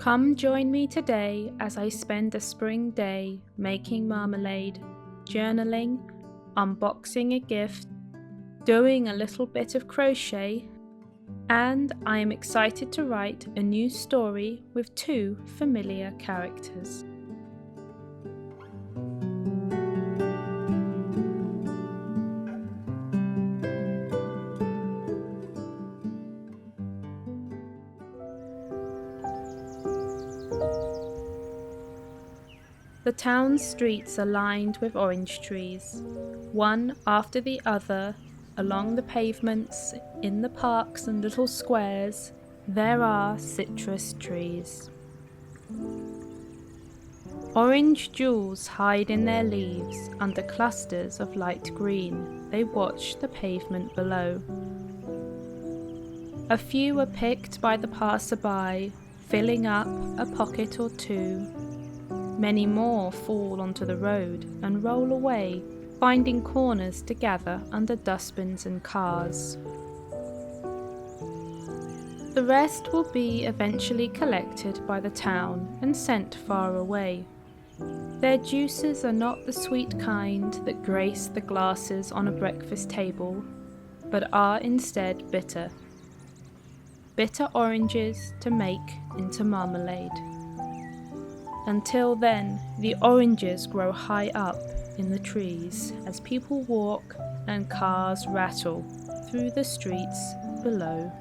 Come join me today as I spend a spring day making marmalade, journaling, unboxing a gift, doing a little bit of crochet, and I am excited to write a new story with 2 familiar characters. The town's streets are lined with orange trees, one after the other. Along the pavements, in the parks and little squares, there are citrus trees. Orange jewels hide in their leaves under clusters of light green. They watch the pavement below. A few are picked by the passer-by, filling up a pocket or two. Many more fall onto the road and roll away, finding corners to gather under dustbins and cars. The rest will be eventually collected by the town and sent far away. Their juices are not the sweet kind that grace the glasses on a breakfast table, but are instead bitter. Bitter oranges to make into marmalade. Until then, the oranges grow high up in the trees as people walk and cars rattle through the streets below.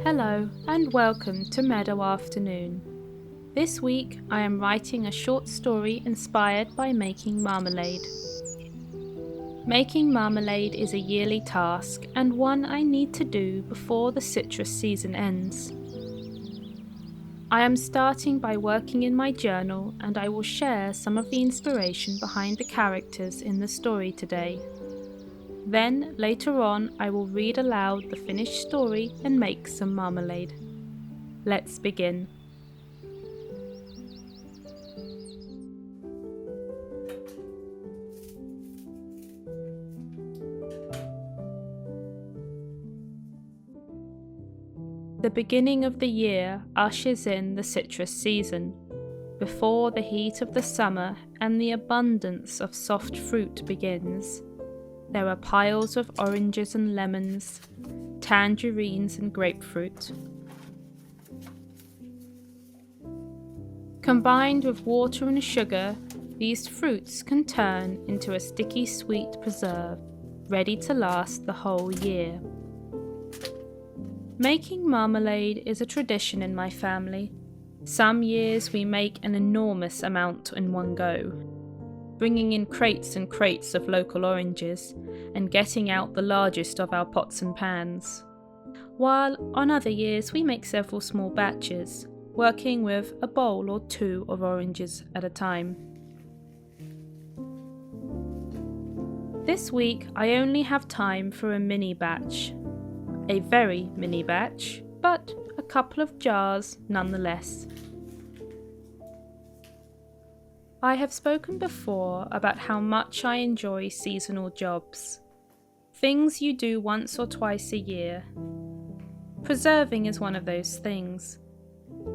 Hello and welcome to Meadow Afternoon. This week I am writing a short story inspired by making marmalade. Making marmalade is a yearly task and one I need to do before the citrus season ends. I am starting by working in my journal and I will share some of the inspiration behind the characters in the story today. Then, later on, I will read aloud the finished story and make some marmalade. Let's begin. The beginning of the year ushers in the citrus season, before the heat of the summer and the abundance of soft fruit begins. There are piles of oranges and lemons, tangerines and grapefruit. Combined with water and sugar, these fruits can turn into a sticky sweet preserve, ready to last the whole year. Making marmalade is a tradition in my family. Some years we make an enormous amount in one go, bringing in crates and crates of local oranges and getting out the largest of our pots and pans. While on other years we make several small batches, working with a bowl or 2 of oranges at a time. This week I only have time for a mini batch. A very mini batch, but a couple of jars nonetheless. I have spoken before about how much I enjoy seasonal jobs. Things you do once or twice a year. Preserving is one of those things.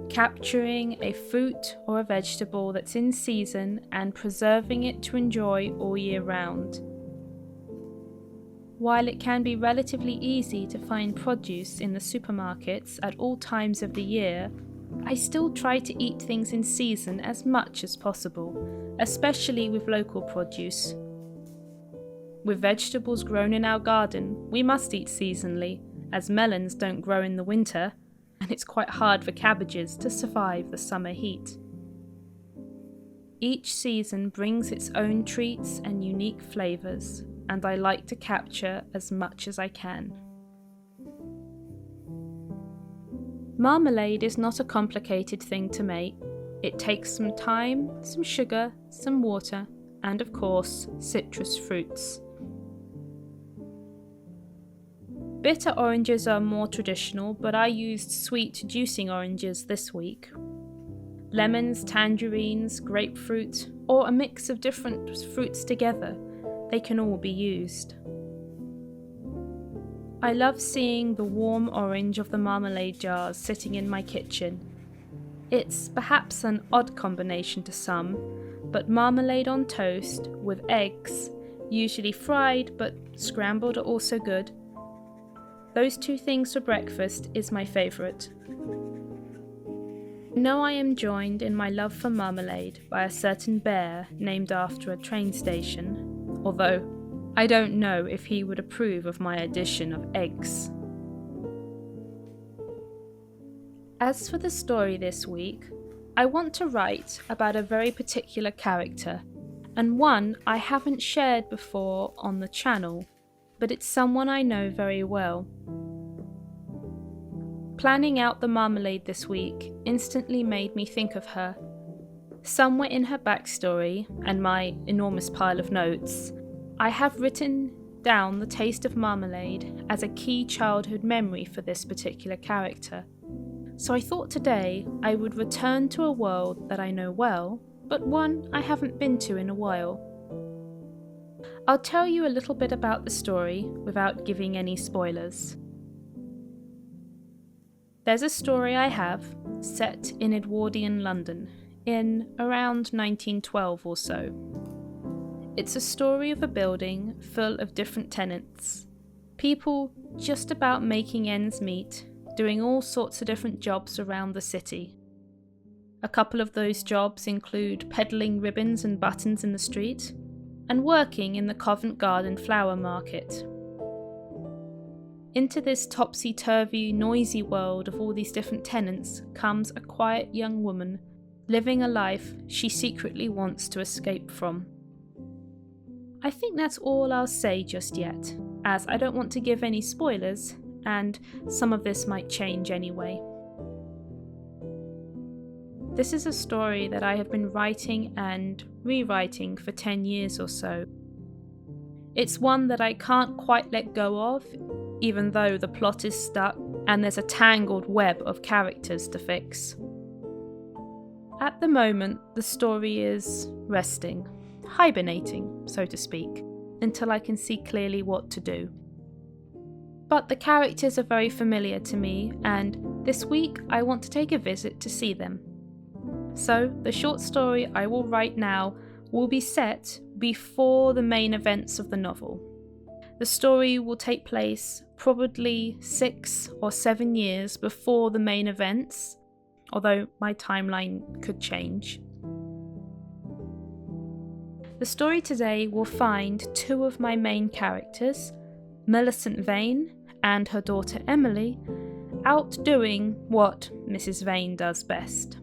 Capturing a fruit or a vegetable that's in season and preserving it to enjoy all year round. While it can be relatively easy to find produce in the supermarkets at all times of the year, I still try to eat things in season as much as possible, especially with local produce. With vegetables grown in our garden, we must eat seasonally, as melons don't grow in the winter, and it's quite hard for cabbages to survive the summer heat. Each season brings its own treats and unique flavours, and I like to capture as much as I can. Marmalade is not a complicated thing to make. It takes some time, some sugar, some water, and of course, citrus fruits. Bitter oranges are more traditional, but I used sweet juicing oranges this week. Lemons, tangerines, grapefruit, or a mix of different fruits together, they can all be used. I love seeing the warm orange of the marmalade jars sitting in my kitchen. It's perhaps an odd combination to some, but marmalade on toast with eggs, usually fried but scrambled are also good. Those two things for breakfast is my favourite. I know I am joined in my love for marmalade by a certain bear named after a train station, although I don't know if he would approve of my addition of eggs. As for the story this week, I want to write about a very particular character, and one I haven't shared before on the channel, but it's someone I know very well. Planning out the marmalade this week instantly made me think of her. Somewhere in her backstory and my enormous pile of notes, I have written down the taste of marmalade as a key childhood memory for this particular character. So I thought today I would return to a world that I know well, but one I haven't been to in a while. I'll tell you a little bit about the story without giving any spoilers. There's a story I have set in Edwardian London in around 1912 or so. It's a story of a building full of different tenants, people just about making ends meet, doing all sorts of different jobs around the city. A couple of those jobs include peddling ribbons and buttons in the street, and working in the Covent Garden flower market. Into this topsy-turvy, noisy world of all these different tenants comes a quiet young woman living a life she secretly wants to escape from. I think that's all I'll say just yet, as I don't want to give any spoilers, and some of this might change anyway. This is a story that I have been writing and rewriting for 10 years or so. It's one that I can't quite let go of, even though the plot is stuck and there's a tangled web of characters to fix. At the moment, the story is resting, hibernating, so to speak, until I can see clearly what to do. But the characters are very familiar to me, and this week I want to take a visit to see them. So, the short story I will write now will be set before the main events of the novel. The story will take place probably 6 or 7 years before the main events, although my timeline could change. The story today will find two of my main characters, Millicent Vane and her daughter Emily, out doing what Mrs. Vane does best.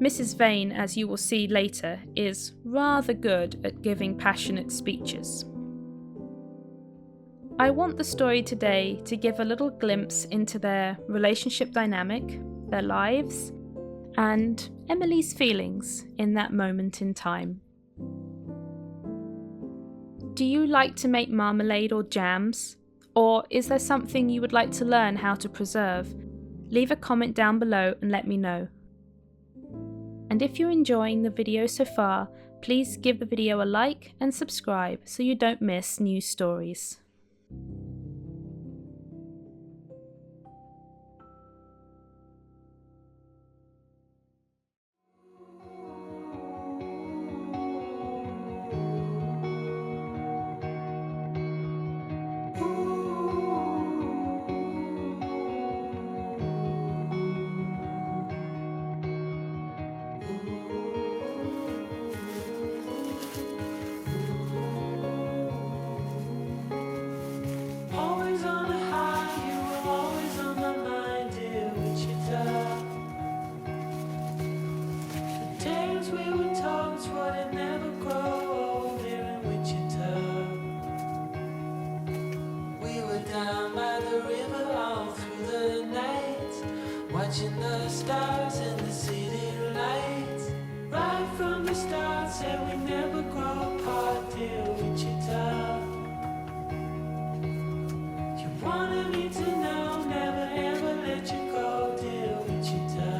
Mrs. Vane, as you will see later, is rather good at giving passionate speeches. I want the story today to give a little glimpse into their relationship dynamic, their lives, and Emily's feelings in that moment in time. Do you like to make marmalade or jams? Or is there something you would like to learn how to preserve? Leave a comment down below and let me know. And if you're enjoying the video so far, please give the video a like and subscribe so you don't miss new stories. watching the stars in the city lights. Right from the start, said we never grow apart, dear Wichita. You wanted me to know, never ever let you go, dear Wichita.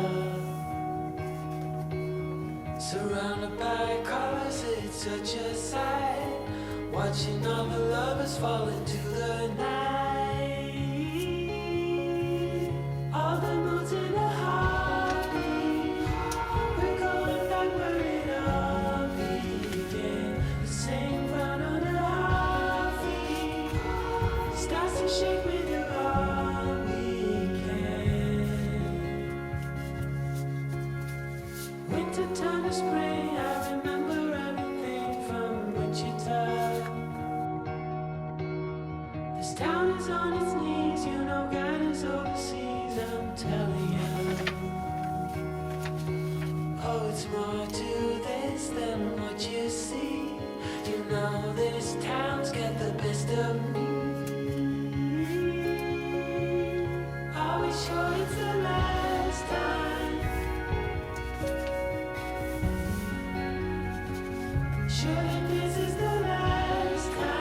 Surrounded by colors, it's such a sight. Watching all the lovers fall into the night. All the moods in the heartbeat. We're going back where it all began. The same ground under our feet. Starts to shake with you all weekend. Winter time to spring, I remember everything from Wichita. This town is on its knees, you know God is overseas, I'm telling you. Oh, it's more to this than what you see. You know this town's got the best of me. Are we sure it's the last time? Surely this is the last time.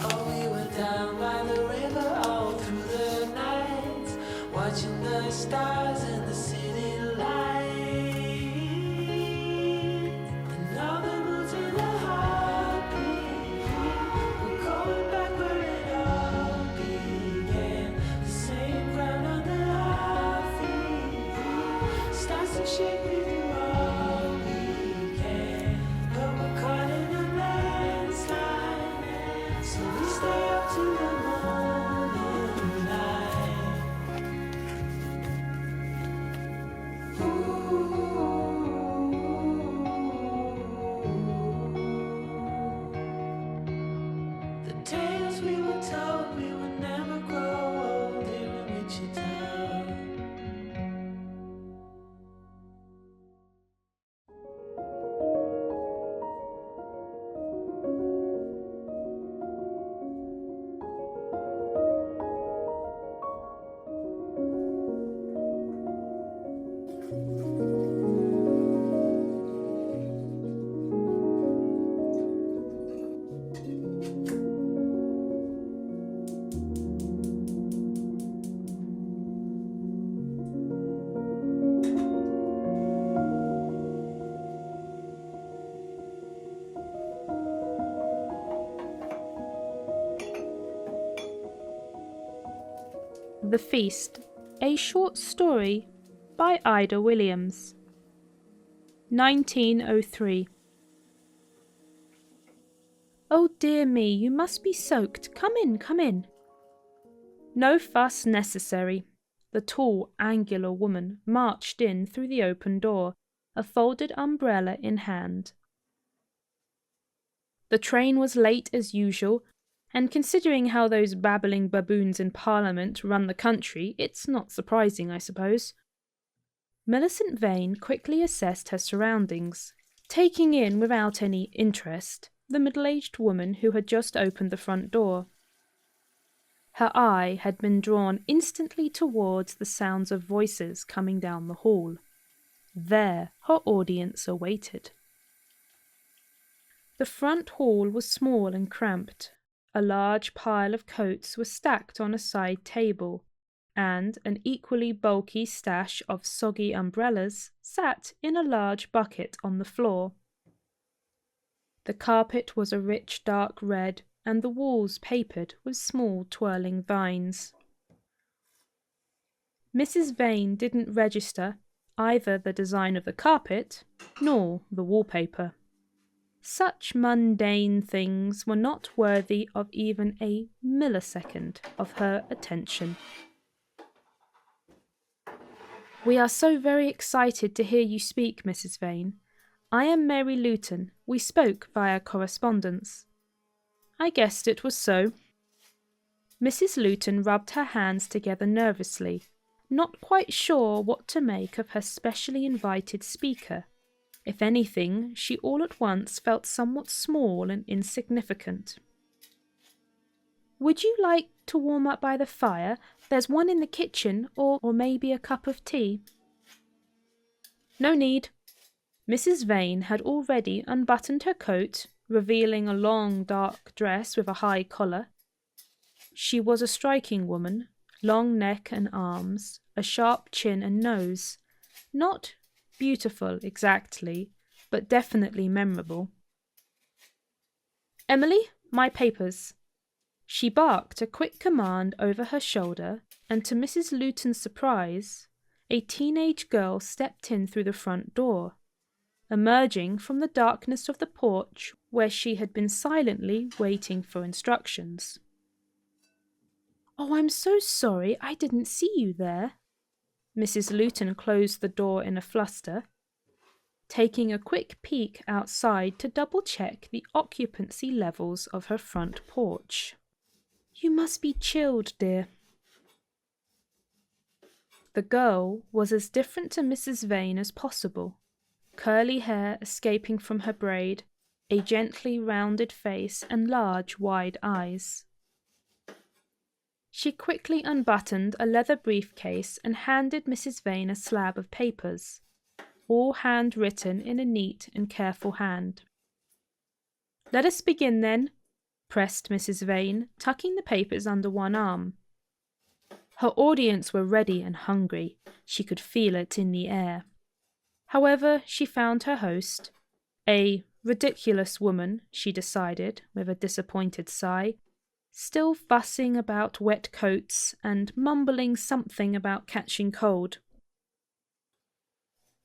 Oh, we were down by the river all through the night, watching the stars in the city lights. And all the moods in the heartbeat. We're going back where it all began. The same ground under our feet. Starts to shake with you all weekend. But we're caught in a landslide, so we stay up to the morning light. The tales we were told, we would never grow old here in Wichita. The Feast, a short story by Ida Williams. 1903. Oh dear me, you must be soaked. Come in, come in. No fuss necessary. The tall, angular woman marched in through the open door, a folded umbrella in hand. The train was late as usual, and considering how those babbling baboons in Parliament run the country, it's not surprising, I suppose. Millicent Vane quickly assessed her surroundings, taking in without any interest the middle-aged woman who had just opened the front door. Her eye had been drawn instantly towards the sounds of voices coming down the hall. There her audience awaited. The front hall was small and cramped. A large pile of coats was stacked on a side table, and an equally bulky stash of soggy umbrellas sat in a large bucket on the floor. The carpet was a rich dark red, and the walls papered with small twirling vines. Mrs. Vane didn't register either the design of the carpet nor the wallpaper. Such mundane things were not worthy of even a millisecond of her attention. "We are so very excited to hear you speak, Mrs. Vane. I am Mary Luton. We spoke via correspondence. I guessed it was so. Mrs. Luton rubbed her hands together nervously, not quite sure what to make of her specially invited speaker. If anything, she all at once felt somewhat small and insignificant. "Would you like to warm up by the fire? There's one in the kitchen, or maybe a cup of tea." "No need." Mrs. Vane had already unbuttoned her coat, revealing a long dark dress with a high collar. She was a striking woman, long neck and arms, a sharp chin and nose. Not beautiful exactly, but definitely memorable. "Emily, my papers." She barked a quick command over her shoulder, and to Mrs. Luton's surprise, a teenage girl stepped in through the front door, emerging from the darkness of the porch where she had been silently waiting for instructions. "Oh, I'm so sorry, I didn't see you there." Mrs. Luton closed the door in a fluster, taking a quick peek outside to double-check the occupancy levels of her front porch. "You must be chilled, dear." The girl was as different to Mrs. Vane as possible, curly hair escaping from her braid, a gently rounded face and large wide eyes. She quickly unbuttoned a leather briefcase and handed Mrs. Vane a slab of papers, all handwritten in a neat and careful hand. "Let us begin then," pressed Mrs. Vane, tucking the papers under one arm. Her audience were ready and hungry. She could feel it in the air. However, she found her host, a ridiculous woman, she decided with a disappointed sigh, still fussing about wet coats and mumbling something about catching cold.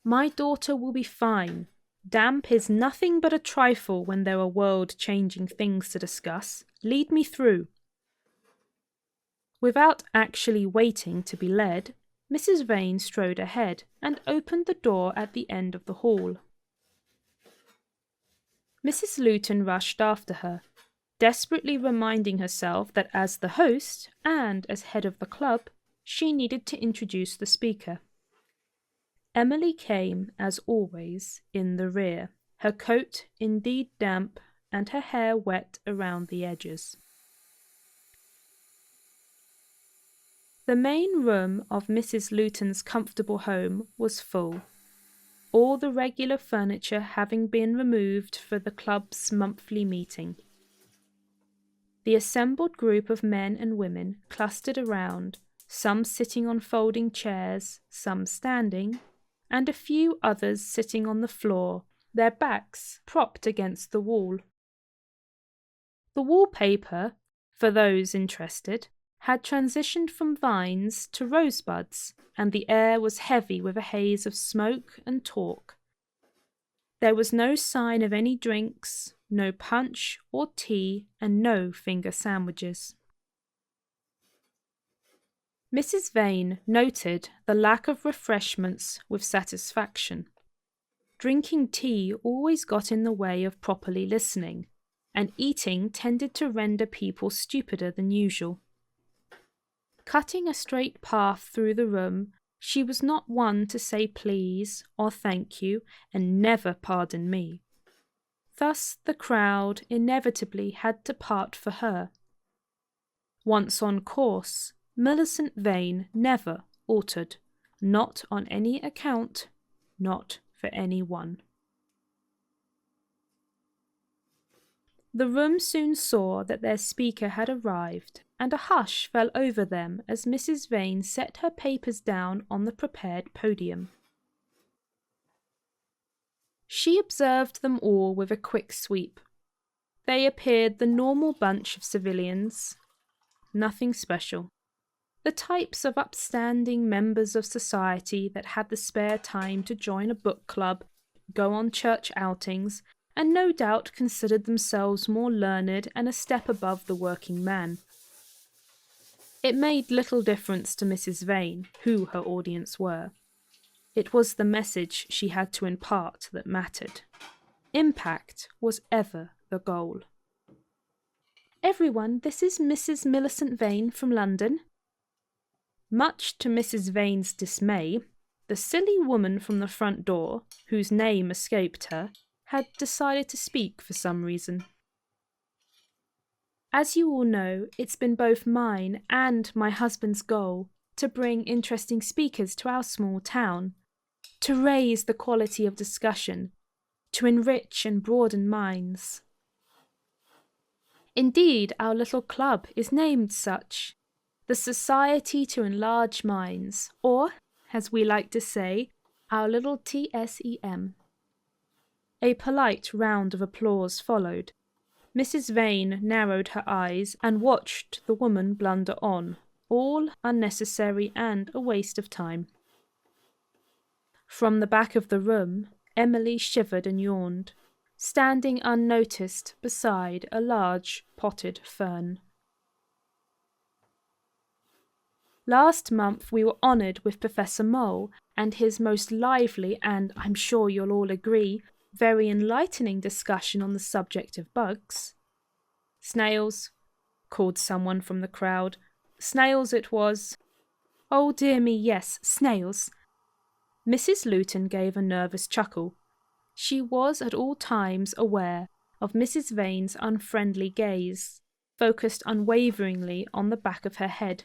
"My daughter will be fine. Damp is nothing but a trifle when there are world-changing things to discuss. Lead me through." Without actually waiting to be led, Mrs. Vane strode ahead and opened the door at the end of the hall. Mrs. Luton rushed after her, desperately reminding herself that as the host and as head of the club, she needed to introduce the speaker. Emily came, as always, in the rear, her coat indeed damp and her hair wet around the edges. The main room of Mrs. Luton's comfortable home was full, all the regular furniture having been removed for the club's monthly meeting. The assembled group of men and women clustered around, some sitting on folding chairs, some standing, and a few others sitting on the floor, their backs propped against the wall. The wallpaper, for those interested, had transitioned from vines to rosebuds, and the air was heavy with a haze of smoke and talk. There was no sign of any drinks, no punch or tea, and no finger sandwiches. Mrs. Vane noted the lack of refreshments with satisfaction. Drinking tea always got in the way of properly listening, and eating tended to render people stupider than usual. Cutting a straight path through the room, she was not one to say please or thank you, and never pardon me. Thus the crowd inevitably had to part for her. Once on course, Millicent Vane never altered, not on any account, not for anyone. The room soon saw that their speaker had arrived, and a hush fell over them as Mrs. Vane set her papers down on the prepared podium. She observed them all with a quick sweep. They appeared the normal bunch of civilians, nothing special. The types of upstanding members of society that had the spare time to join a book club, go on church outings, and no doubt considered themselves more learned and a step above the working man. It made little difference to Mrs. Vane who her audience were. It was the message she had to impart that mattered. Impact was ever the goal. Everyone, this is Mrs. Millicent Vane from London." Much to Mrs. Vane's dismay, the silly woman from the front door, whose name escaped her, had decided to speak for some reason. As you all know, it's been both mine and my husband's goal to bring interesting speakers to our small town, to raise the quality of discussion, to enrich and broaden minds. Indeed, our little club is named such, the Society to Enlarge Minds, or, as we like to say, our little TSEM. A polite round of applause followed. Mrs. Vane narrowed her eyes and watched the woman blunder on, all unnecessary and a waste of time. From the back of the room, Emily shivered and yawned, standing unnoticed beside a large potted fern. Last month we were honoured with Professor Mole and his most lively and, I'm sure you'll all agree, very enlightening discussion on the subject of bugs. "Snails," called someone from the crowd. Snails it was. Oh dear me, yes, snails. Mrs. Luton gave a nervous chuckle. She was at all times aware of Mrs. Vane's unfriendly gaze, focused unwaveringly on the back of her head.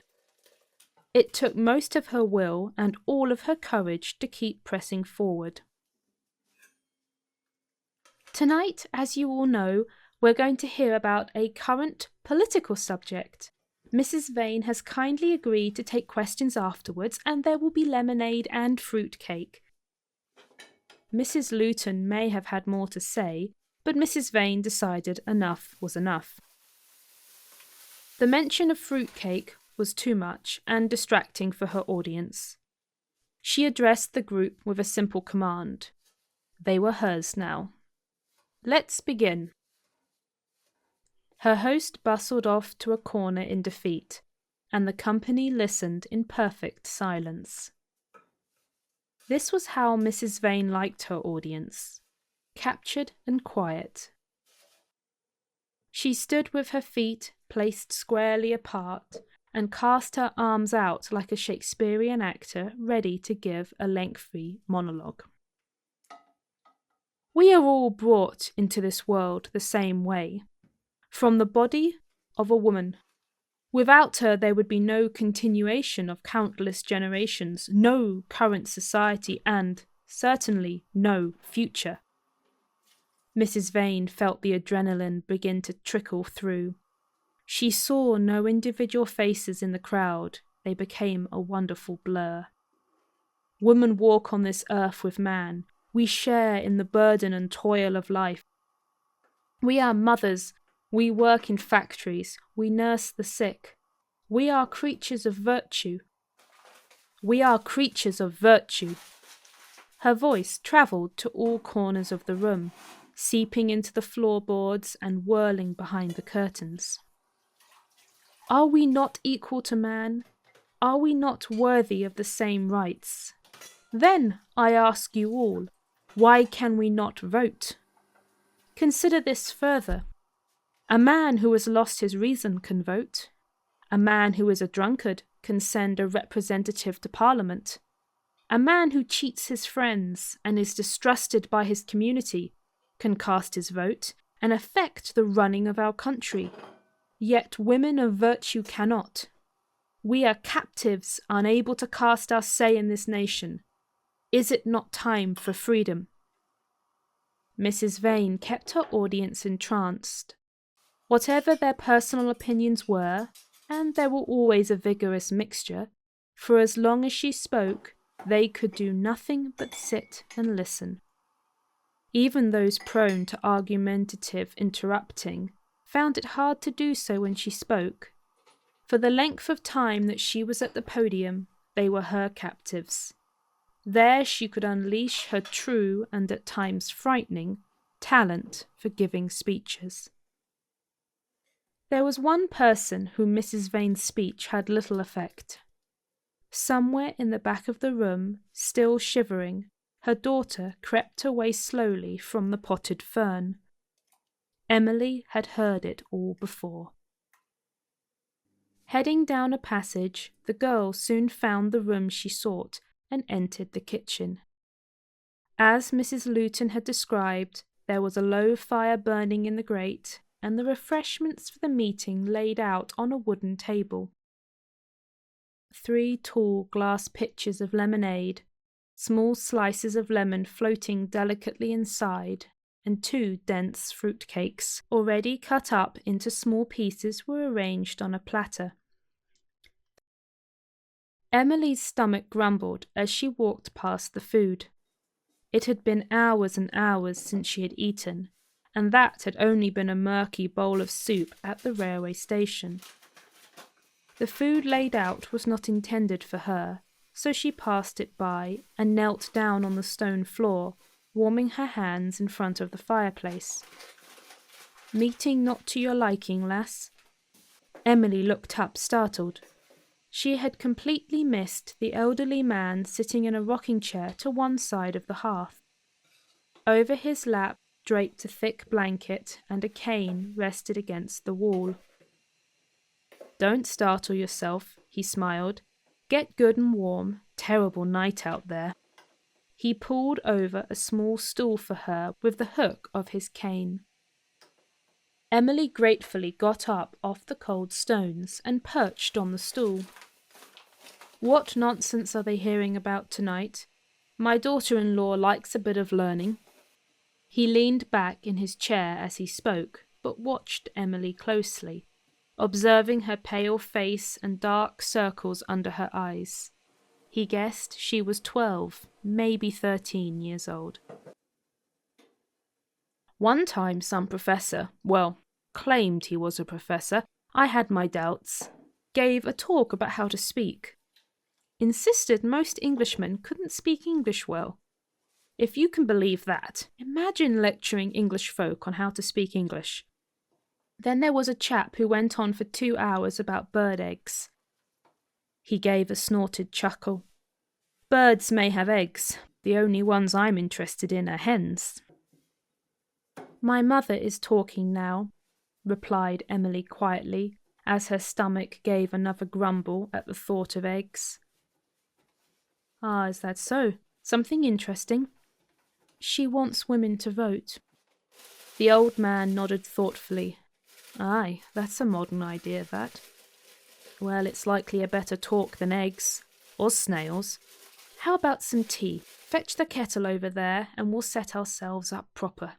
It took most of her will and all of her courage to keep pressing forward. Tonight, as you all know, we're going to hear about a current political subject. Mrs. Vane has kindly agreed to take questions afterwards, and there will be lemonade and fruit cake. Mrs. Luton may have had more to say, but Mrs. Vane decided enough was enough. The mention of fruit cake was too much and distracting for her audience. She addressed the group with a simple command. They were hers now. "Let's begin." Her host bustled off to a corner in defeat, and the company listened in perfect silence. This was how Mrs. Vane liked her audience, captured and quiet. She stood with her feet placed squarely apart and cast her arms out like a Shakespearean actor ready to give a lengthy monologue. We are all brought into this world the same way, from the body of a woman. Without her, there would be no continuation of countless generations, no current society, and certainly no future. Mrs. Vane felt the adrenaline begin to trickle through. She saw no individual faces in the crowd. They became a wonderful blur. Women walk on this earth with man. We share in the burden and toil of life. We are mothers. We work in factories. We nurse the sick. We are creatures of virtue. We are creatures of virtue. Her voice travelled to all corners of the room, seeping into the floorboards and whirling behind the curtains. Are we not equal to man? Are we not worthy of the same rights? Then, I ask you all, why can we not vote? Consider this further. A man who has lost his reason can vote. A man who is a drunkard can send a representative to Parliament. A man who cheats his friends and is distrusted by his community can cast his vote and affect the running of our country. Yet women of virtue cannot. We are captives, unable to cast our say in this nation. Is it not time for freedom? Mrs. Vane kept her audience entranced. Whatever their personal opinions were, and there were always a vigorous mixture, for as long as she spoke, they could do nothing but sit and listen. Even those prone to argumentative interrupting found it hard to do so when she spoke. For the length of time that she was at the podium, they were her captives. There she could unleash her true and at times frightening talent for giving speeches. There was one person whom Mrs. Vane's speech had little effect. Somewhere in the back of the room, still shivering, her daughter crept away slowly from the potted fern. Emily had heard it all before. Heading down a passage, the girl soon found the room she sought and entered the kitchen. As Mrs. Luton had described, there was a low fire burning in the grate, and the refreshments for the meeting laid out on a wooden table. 3 tall glass pitchers of lemonade, small slices of lemon floating delicately inside, and 2 dense fruit cakes, already cut up into small pieces, were arranged on a platter. Emily's stomach grumbled as she walked past the food. It had been hours and hours since she had eaten, and that had only been a murky bowl of soup at the railway station. The food laid out was not intended for her, so she passed it by and knelt down on the stone floor, warming her hands in front of the fireplace. "Meeting not to your liking, lass?" Emily looked up, startled. She had completely missed the elderly man sitting in a rocking chair to one side of the hearth. Over his lap draped a thick blanket, and a cane rested against the wall. "Don't startle yourself," he smiled. "Get good and warm. Terrible night out there." He pulled over a small stool for her with the hook of his cane. Emily gratefully got up off the cold stones and perched on the stool. "What nonsense are they hearing about tonight? My daughter-in-law likes a bit of learning." He leaned back in his chair as he spoke, but watched Emily closely, observing her pale face and dark circles under her eyes. He guessed she was 12, maybe 13 years old. "One time some professor, claimed he was a professor, I had my doubts, gave a talk about how to speak. Insisted most Englishmen couldn't speak English well. If you can believe that, imagine lecturing English folk on how to speak English. Then there was a chap who went on for 2 hours about bird eggs." He gave a snorted chuckle. "Birds may have eggs. The only ones I'm interested in are hens." "My mother is talking now," replied Emily quietly, as her stomach gave another grumble at the thought of eggs. "Ah, is that so? Something interesting?" "She wants women to vote." The old man nodded thoughtfully. "Aye, that's a modern idea, that. Well, it's likely a better talk than eggs. Or snails. How about some tea? Fetch the kettle over there, and we'll set ourselves up proper."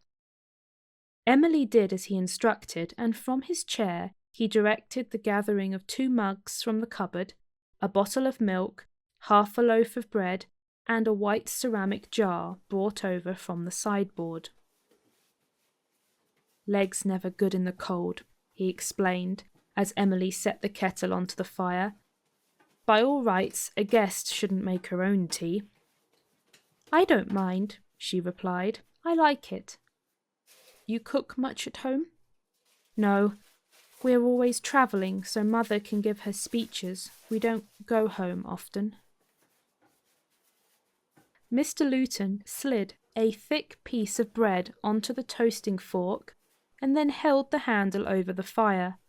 Emily did as he instructed, and from his chair he directed the gathering of 2 mugs from the cupboard, a bottle of milk, half a loaf of bread, and a white ceramic jar brought over from the sideboard. "Legs never good in the cold," he explained, as Emily set the kettle onto the fire. "By all rights, a guest shouldn't make her own tea." "I don't mind," she replied. "I like it." "You cook much at home?" "No. We're always travelling, so Mother can give her speeches. We don't go home often." Mr. Luton slid a thick piece of bread onto the toasting fork and then held the handle over the fire,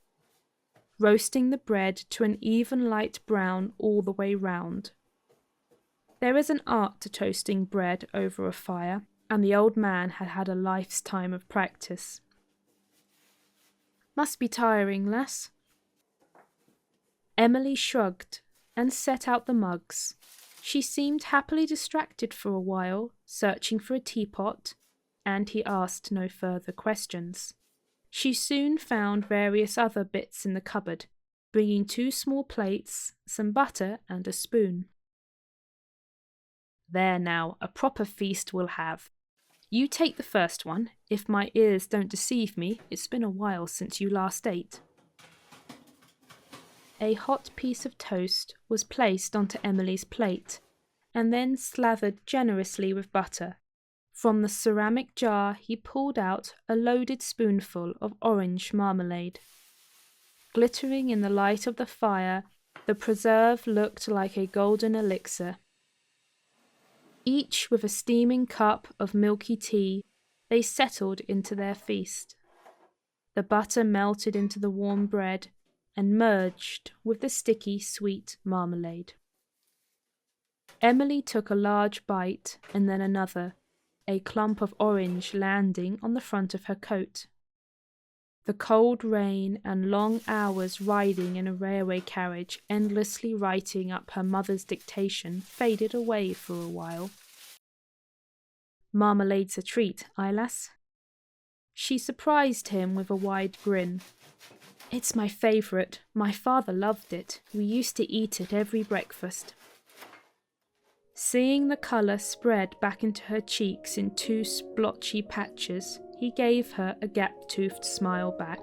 roasting the bread to an even light brown all the way round. There is an art to toasting bread over a fire, and the old man had had a life's time of practice. "Must be tiring, lass." Emily shrugged and set out the mugs. She seemed happily distracted for a while, searching for a teapot, and he asked no further questions. She soon found various other bits in the cupboard, bringing 2 small plates, some butter, and a spoon. "There now, a proper feast we'll have. You take the first one. If my ears don't deceive me, it's been a while since you last ate." A hot piece of toast was placed onto Emily's plate, and then slathered generously with butter. From the ceramic jar he pulled out a loaded spoonful of orange marmalade. Glittering in the light of the fire, the preserve looked like a golden elixir. Each with a steaming cup of milky tea, they settled into their feast. The butter melted into the warm bread, and merged with the sticky, sweet marmalade. Emily took a large bite and then another, a clump of orange landing on the front of her coat. The cold rain and long hours riding in a railway carriage endlessly writing up her mother's dictation faded away for a while. "Marmalade's a treat, aye, lass?" She surprised him with a wide grin. "It's my favourite. My father loved it. We used to eat it every breakfast." Seeing the colour spread back into her cheeks in two splotchy patches, he gave her a gap-toothed smile back.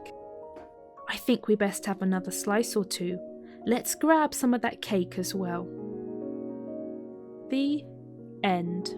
"I think we best have another slice or two. Let's grab some of that cake as well." The end.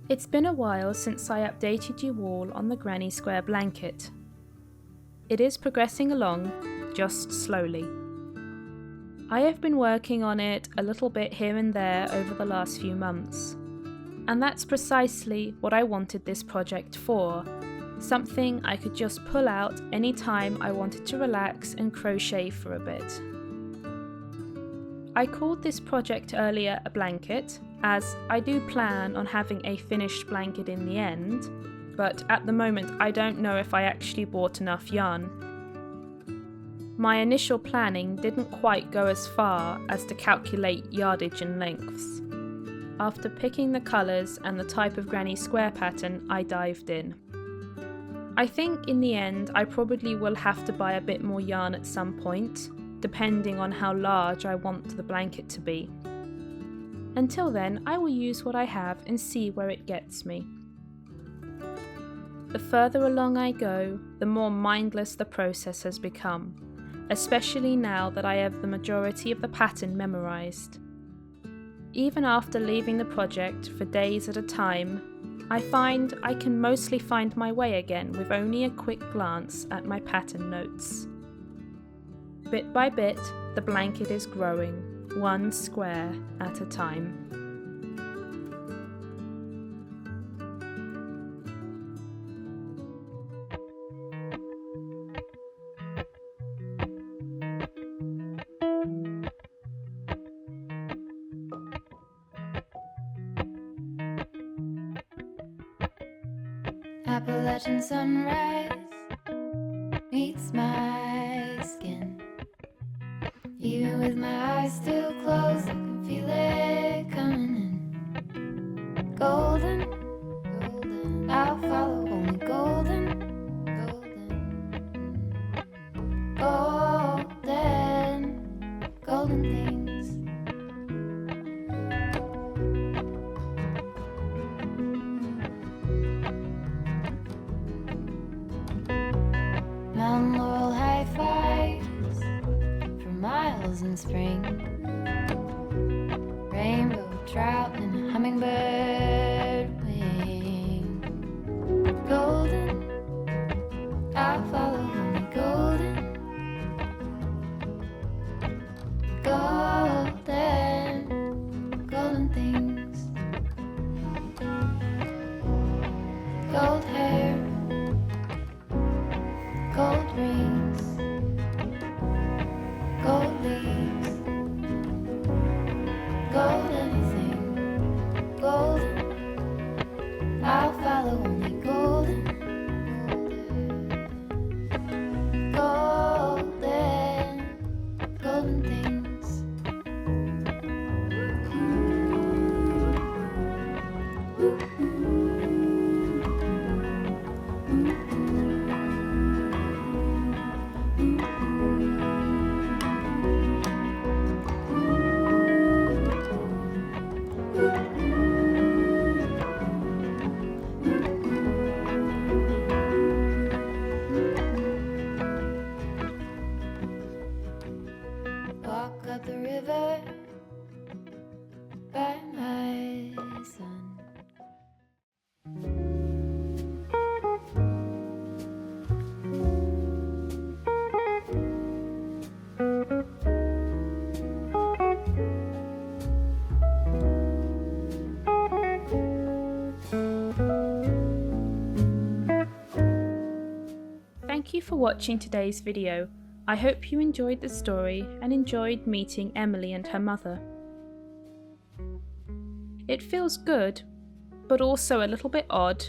It's been a while since I updated you all on the Granny Square blanket. It is progressing along, just slowly. I have been working on it a little bit here and there over the last few months. And that's precisely what I wanted this project for, something I could just pull out any time I wanted to relax and crochet for a bit. I called this project earlier a blanket, as I do plan on having a finished blanket in the end, but at the moment I don't know if I actually bought enough yarn. My initial planning didn't quite go as far as to calculate yardage and lengths. After picking the colours and the type of Granny Square pattern, I dived in. I think in the end I probably will have to buy a bit more yarn at some point, depending on how large I want the blanket to be. Until then, I will use what I have and see where it gets me. The further along I go, the more mindless the process has become, especially now that I have the majority of the pattern memorised. Even after leaving the project for days at a time, I find I can mostly find my way again with only a quick glance at my pattern notes. Bit by bit, the blanket is growing, one square at a time. Appalachian sunrise meets my skin. Even with my eyes still closed, I can feel it coming in. Golden, golden, I'll follow only golden, golden, golden, golden things. Mountain laurel high fives for miles in spring. Rainbow trout and a hummingbird wing. Golden, I'll follow only golden, golden, golden things. Gold hair, gold rings. yellow, only golden. Golden, golden things. Walk up the river by my son. Thank you for watching today's video. I hope you enjoyed the story and enjoyed meeting Emily and her mother. It feels good, but also a little bit odd,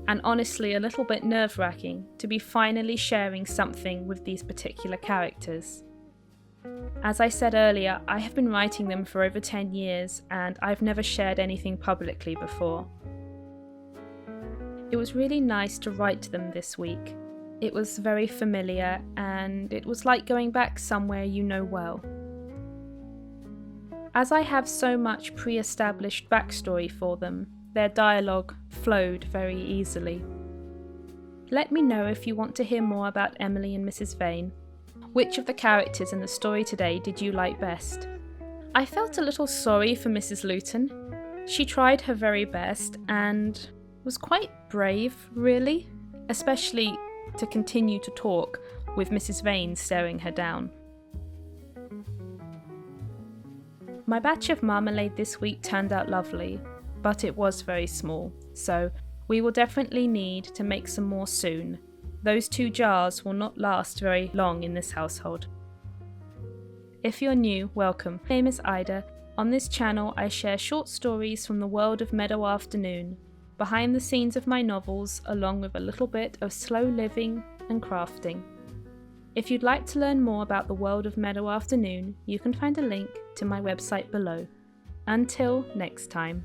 and honestly a little bit nerve-wracking to be finally sharing something with these particular characters. As I said earlier, I have been writing them for over 10 years and I've never shared anything publicly before. It was really nice to write them this week. It was very familiar and it was like going back somewhere you know well. As I have so much pre-established backstory for them, their dialogue flowed very easily. Let me know if you want to hear more about Emily and Mrs. Vane. Which of the characters in the story today did you like best? I felt a little sorry for Mrs. Luton. She tried her very best and was quite brave, really, especially to continue to talk with Mrs. Vane staring her down. My batch of marmalade this week turned out lovely, but it was very small, so we will definitely need to make some more soon. Those 2 jars will not last very long in this household. If you're new, welcome. My name is Ida. On this channel I share short stories from the world of Meadow Afternoon, behind the scenes of my novels, along with a little bit of slow living and crafting. If you'd like to learn more about the world of Meadow Afternoon, you can find a link to my website below. Until next time.